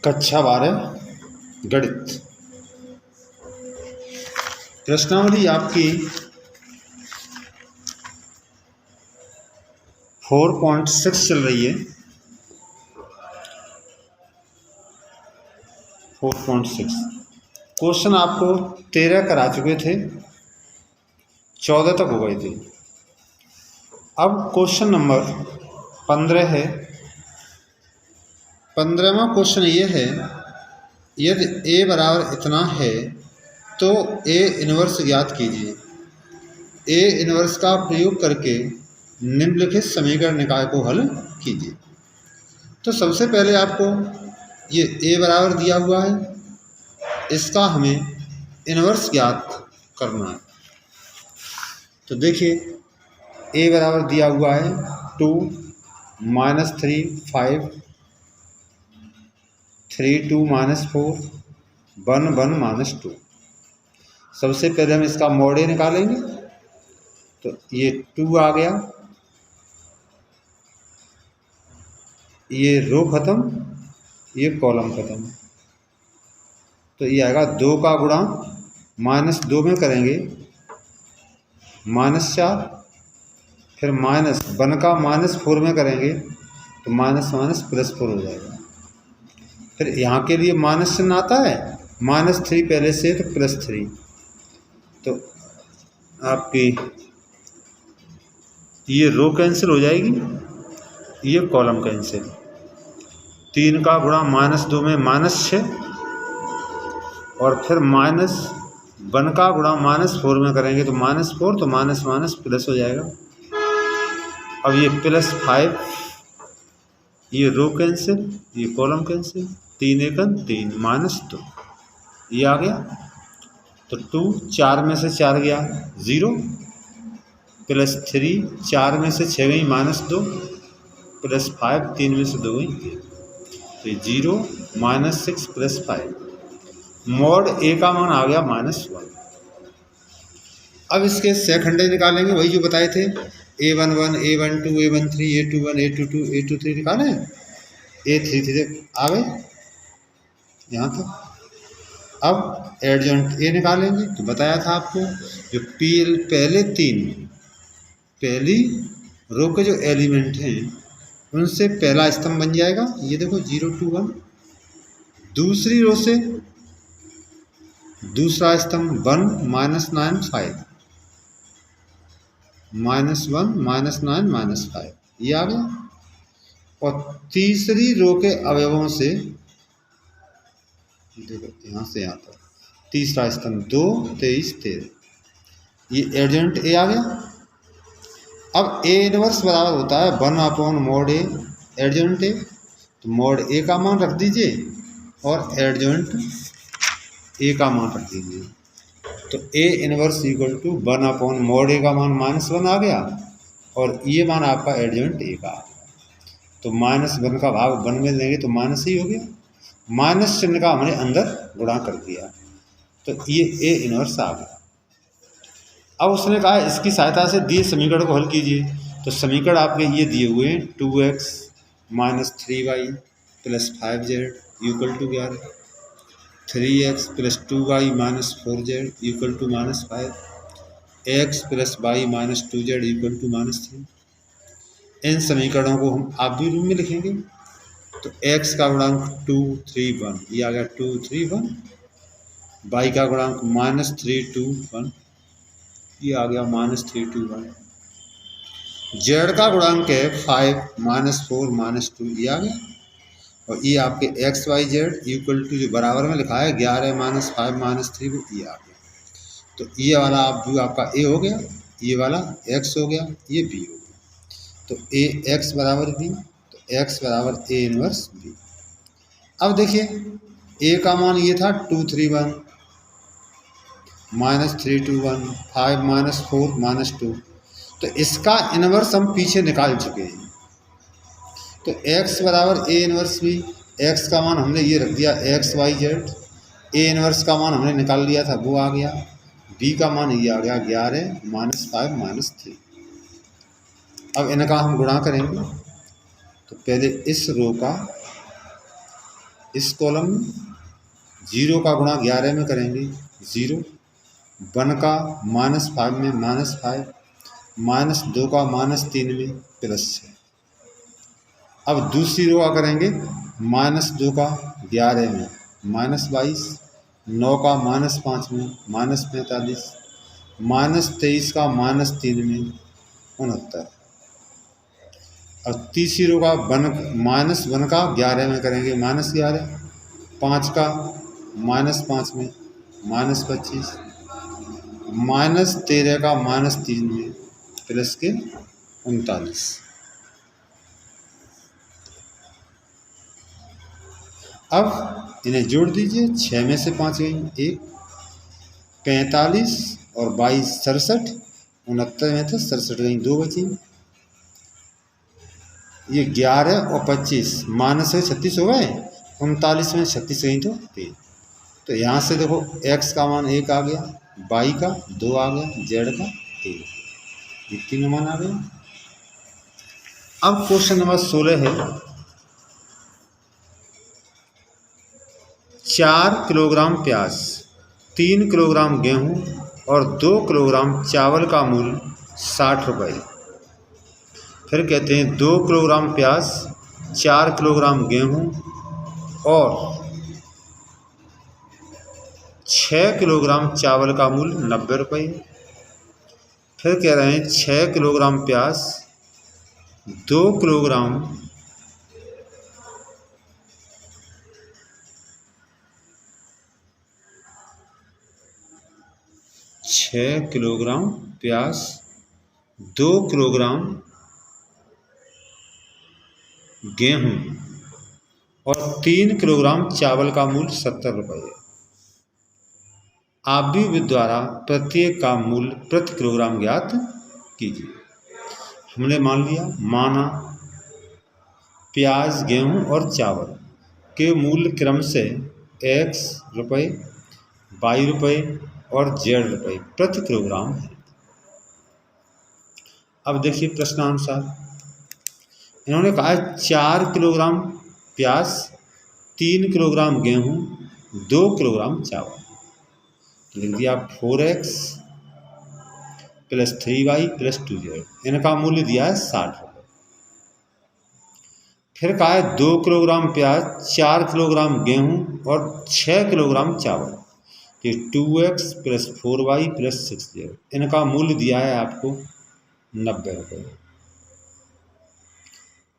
कक्षा 12 गणित। प्रश्नावली आपकी 4.6 चल रही है। 4.6 क्वेश्चन आपको 13 करा चुके थे, 14 तक हो गए थे। अब क्वेश्चन नंबर 15 है। 15वां क्वेश्चन ये है, यदि a बराबर इतना है तो a इनवर्स ज्ञात कीजिए। a इनवर्स का प्रयोग करके निम्नलिखित समीकरण निकाय को हल कीजिए। तो सबसे पहले आपको ये a बराबर दिया हुआ है, इसका हमें इनवर्स ज्ञात करना है। तो देखिए a बराबर दिया हुआ है 2 -3 5 3 2 -4 1 1 -2। सबसे पहले हम इसका मॉड ए निकालेंगे, तो ये 2 आ गया, ये रो खत्म, ये कॉलम खत्म। तो ये आएगा 2 का गुणा -2 में करेंगे -4, फिर -1 का -4 में करेंगे तो -+4 हो जाएगा। फिर यहाँ के लिए माइनस चिन्ह आता है, -3 पहले से तो +3, तो आपकी ये रो कैंसिल हो जाएगी, ये कॉलम कैंसिल। 3 का गुणा -2 में -6, और फिर -1 का गुणा -4 में करेंगे तो -4, तो माइनस प्लस हो जाएगा। अब ये +5, ये रो कैंसिल, ये कॉलम कैंसिल, 3 × 3 -2, ये आ गया। तो 2 4 में से 4 गया 0, +3 4 में से 6 गई -2, +5 3 में से 2 गई 1, तो 0 -6 +5, मॉड ए का मान आ गया -1। अब इसके सेकंडरी निकालेंगे, वही जो बताए थे, a11 a12 a13 a21 a22 a23 निकाले, a33 आ गए यहाँ तक। अब एडजॉइंट ए निकालेंगे, तो बताया था आपको जो पहली रो के जो एलिमेंट हैं उनसे पहला स्तंभ बन जाएगा, ये देखो 0 2 1। दूसरी रो से दूसरा स्तंभ 1 -9 5 -1 -9 -5, ये आ गया। और तीसरी रो के अवयवों से देखो यहाँ से यहाँ तक, तीसरा स्तंभ 2 23 13, ये एडजॉइंट ए आ गया। अब ए इनवर्स बराबर होता है 1/mod ए एडजॉइंट ए, तो मॉड ए का मान रख दीजिए और एडजॉइंट ए का मान रख दीजिए। तो ए इनवर्स = 1/mod ए का मान -1 आ गया, और ये मान आपका एडजॉइंट ए का आ गया। तो -1 का भाग 1 में देंगे तो माइनस ही हो गया, माइनस चिन्ह का हमने अंदर गुणा कर दिया, तो ये ए इनवर्स आ गया। अब उसने कहा इसकी सहायता से दिए समीकरण को हल कीजिए। तो समीकरण आपके ये दिए हुए हैं, 2x - 3y + 5z = 11, 3x + 2y - 4z = -5, x + y - 2z = -3। इन समीकरणों को हम आप भी रूप में लिखेंगे। तो x का गुणांक 2 3 1, ये आ गया 2 3 1, y का गुणांक -3 2 1, ये आ गया -3 2 1, z का गुणांक है 5 -4 -2, ये आ गया। और ये आपके x y z = जो बराबर में लिखा है 11 -5 -3, ये आ गया। तो ये वाला आप जो आपका a हो गया, ये वाला x हो गया, ये b हो गया। तो a x बराबर b, तो x बराबर a इनवर्स b। अब देखिए a का मान ये था 2 3 1 -3 2 1 5 -4 -2, तो इसका इनवर्स हम पीछे निकाल चुके हैं। तो x बराबर a इनवर्स b, x का मान हमने ये रख दिया x y z, a inverse का मान हमने निकाल लिया था, वो आ गया। b का मान ये आ गया 11 -5 -3। अब इनका हम गुणा करेंगे, तो पहले इस रो का इस कॉलम में 0 का गुणा 11 में करेंगे 0, 1 का -5 में -5, -2 का -3 में +6। अब दूसरी रो का करेंगे -2 का 11 में -22, 9 का -5 में -45, -23 का -3 में 69। अब तीसरी रो का -1 का 11 में करेंगे -11, 5 का -5 में -25, -13 का -3 में प्लस के 39। अब इन्हें जोड़ दीजिए, 6 में से 5 गई 1, 45 और 22 67, 69 में थे 67 गई 2 बची। ये 11 और 25 माइनस है 36 हो गए, 39 में 36 गई तो 3। तो यहाँ से देखो x का मान 1 आ गया, y का 2 आ गया, z का 3, ये 3 मान आ गया। अब क्वेश्चन नंबर 16 है, 4 किलोग्राम प्याज, 3 किलोग्राम गेहूँ और 2 किलोग्राम चावल का मूल्य 60 रुपये। फिर कहते हैं 2 किलोग्राम प्याज, 4 किलोग्राम गेहूँ और 6 किलोग्राम चावल का मूल्य 90 रुपये। फिर कह रहे हैं 6 किलोग्राम प्याज, 2 किलोग्राम प्याज, 2 किलोग्राम गेहूँ और 3 किलोग्राम चावल का मूल्य 70 रुपये। आप भी द्वारा प्रत्येक का मूल्य प्रति किलोग्राम ज्ञात कीजिए। हमने माना प्याज, गेहूँ और चावल के मूल्य क्रम से x रुपये, y रुपये और z रुपये प्रति किलोग्राम है। अब देखिए प्रश्नानुसार इन्होंने कहा 4 किलोग्राम प्याज, 3 किलोग्राम गेहूँ, 2 किलोग्राम चावल। लिख दिया 4x + 3y + 2z, इनका मूल्य दिया है 60 रुपये। फिर कहा है 2 किलोग्राम प्याज, 4 किलोग्राम गेहूँ और 6 किलोग्राम चावल, ये 2x + 4y + 6z, इनका मूल्य दिया है आपको 90 रुपये।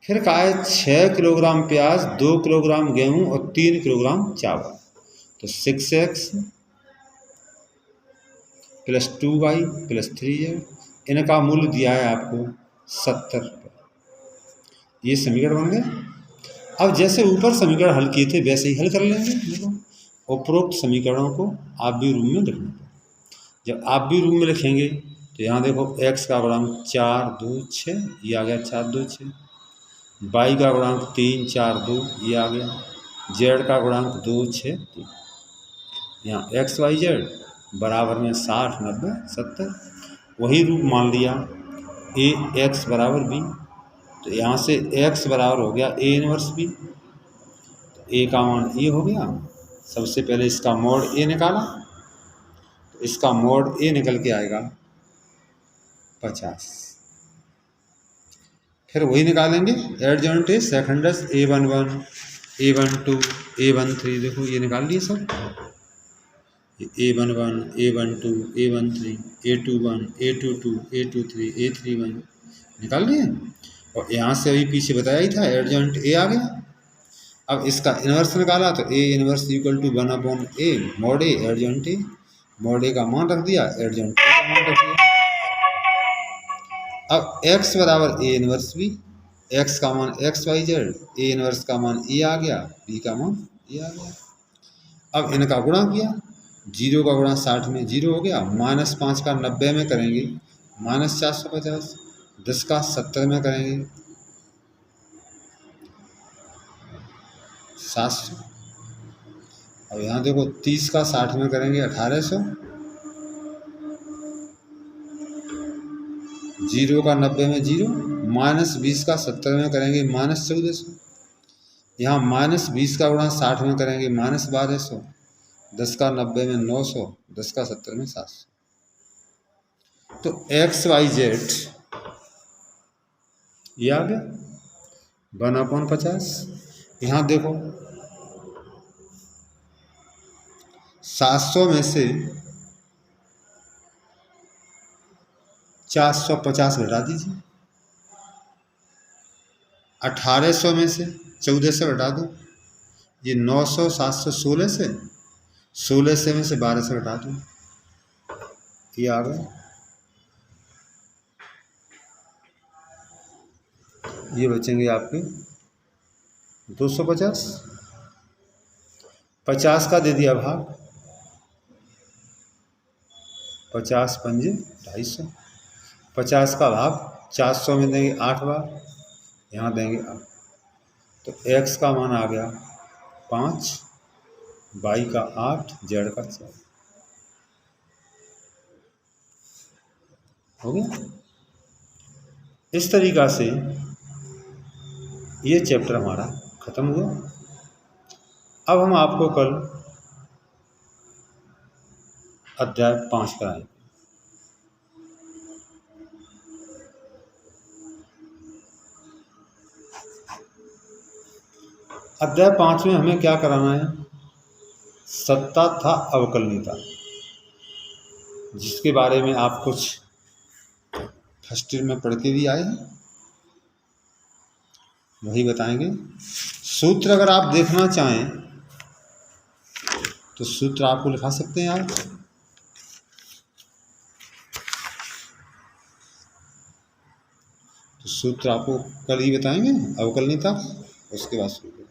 फिर कहा है 6 किलोग्राम प्याज, 2 किलोग्राम गेहूँ और 3 किलोग्राम चावल, तो 6x + 2y + 3z, इनका मूल्य दिया है आपको 70 रुपये। ये समीकरण बन गए। अब जैसे ऊपर समीकरण हल किए थे वैसे ही हल कर लेंगे। देखो उपरोक्त समीकरणों को आप भी रूम में लिखना। जब आप भी रूम में लिखेंगे तो यहाँ देखो x का गुणांक 4 2 6, ये आ गया 4 2 6, y का गुणांक 3 4 2, ये आ गया, z का गुणांक 2 6 3, यहाँ x y z बराबर में 60 90 70, वही रूप मान लिया a x बराबर b, तो यहाँ से x बराबर हो गया a इनवर्स b, तो a का मान a हो गया। सबसे पहले इसका मोड a निकाला, तो इसका मोड a निकल के आएगा 50। फिर वही निकालेंगे adjoint A seconds a11 a12 a13, देखो ये निकाल लिए सब, a11 a12 a13 a21 a22 a23 a31 निकाल लिए। और यहाँ से अभी पीछे बताया ही था एडजॉइंट ए आ गया। अब इसका इन्वर्स निकाला तो a inverse = 1/a mod A adjoint A, mod A का मान रख दिया, एडजॉइंट ए का मान रख दिया। अब x बराबर a इनवर्स b, x का मान x y z, a inverse का मान a आ गया, b का मान a आ गया। अब इनका गुणा किया, 0 का गुणा 60 में 0 हो गया, -5 का 90 में करेंगे -450, 10 का 70 में करेंगे 700। अब यहाँ देखो 30 का 60 में करेंगे 1800, 0 का 90 में 0, -20 का 70 में करेंगे -1400, यहाँ -20 का गुणा 60 में करेंगे -1200, 10 का 90 में 900, 10 का 70 में 700। तो XYZ ये आ गया 1/50। यहाँ देखो 700 में से 450 घटा दीजिए, 1800 में से 1400 घटा दो, ये 900, 700, 16 से 1600 में से 1200 घटा दो, ये आ गया। ये बचेंगे आपके 250। 50 का दे दिया भाग, 50 पंजे 250। 50 का भाग 400 में देंगे 8 बार, यहाँ देंगे 8। तो x का मान आ गया 5, y का 8, z का 4। हो गया। इस तरीक़ा से ये चैप्टर हमारा ख़त्म हुआ। अब हम आपको कल अध्याय 5 कराएंगे। अध्याय 5 में हमें क्या कराना है? सत्ता था अवकलनीयता, जिसके बारे में आप कुछ फर्स्ट ईयर में पढ़ के भी आए हैं, वही बताएंगे। सूत्र अगर आप देखना चाहें तो सूत्र आपको लिखा सकते हैं आप। तो सूत्र आपको कल ही बताएंगे अवकलनीयता, उसके बाद शुरू।